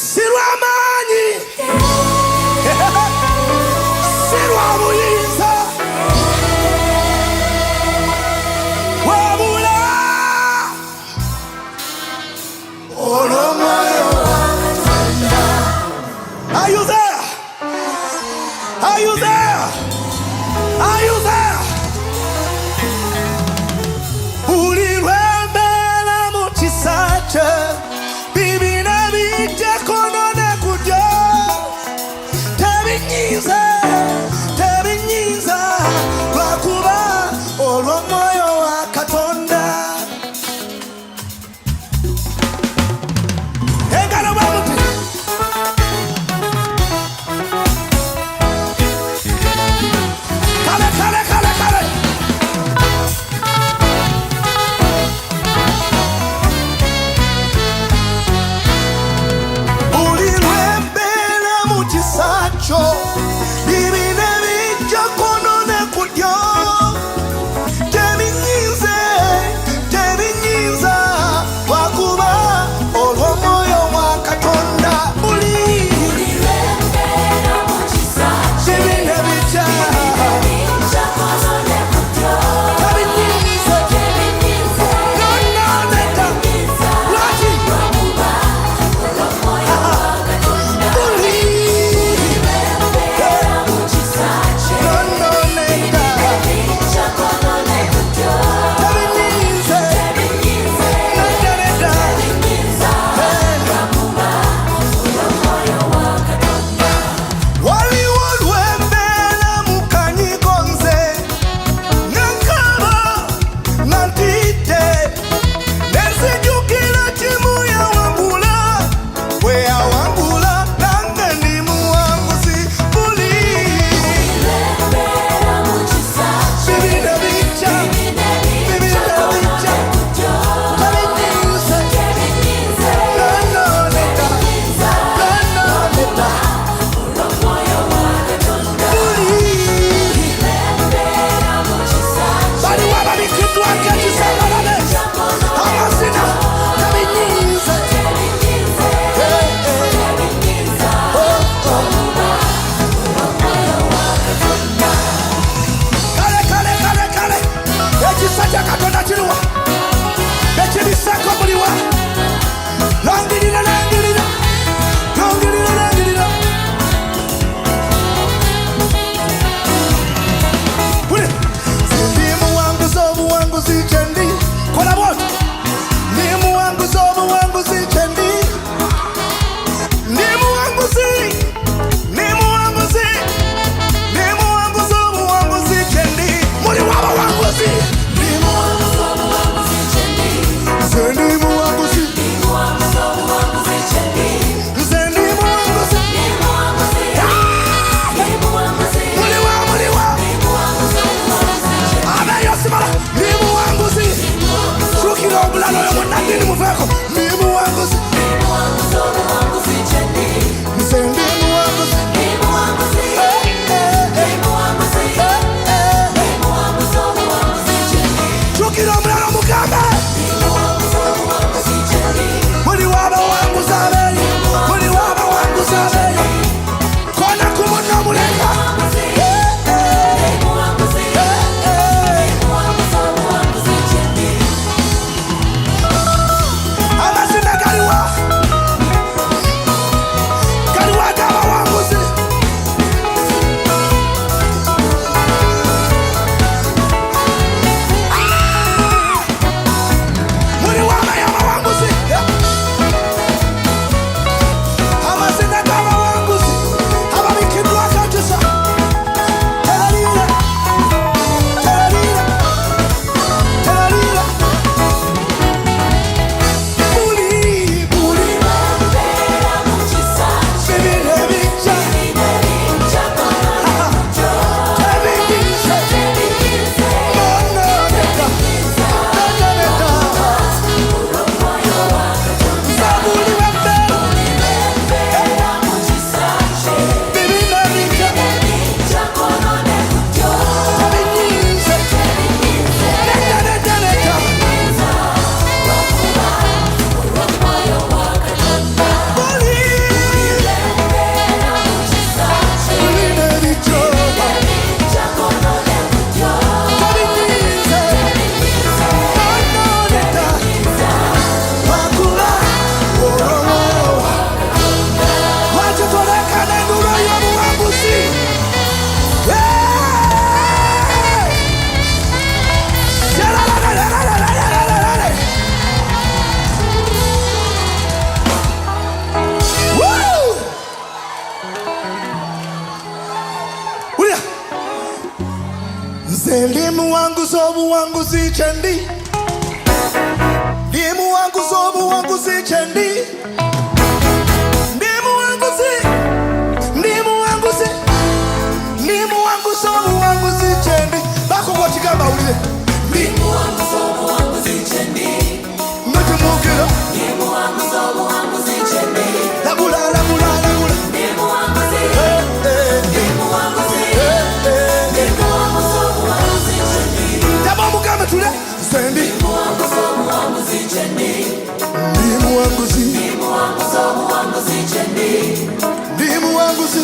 Sirwamani Sirwamuyinza Wabula Olomoyo. Are you there? Are you there? Are you there? wangu sobu wangu zichendi. Ndimu wangu sobu wangu zichendi. Ndimu wangu zi. Ndimu wangu zi. Ndimu wangu sobu wangu zichendi. Bako kwa chikamba ulile. Ndimu wangu sobu wangu zichendi. Mtu mukila. Ndimu wangu sobu wangu zichendi. Labula labula labula. Ndimu wangu zi. Ndimu wangu zi. Ndimu wangu sobu wangu zichendi. Tabamu kama tule. Zendi. Ndimu wangu sobu wangu zichendi. Ndimu wangu zi. Ndimu wangu sobu wangu zichendi. Ndimu wangu zi.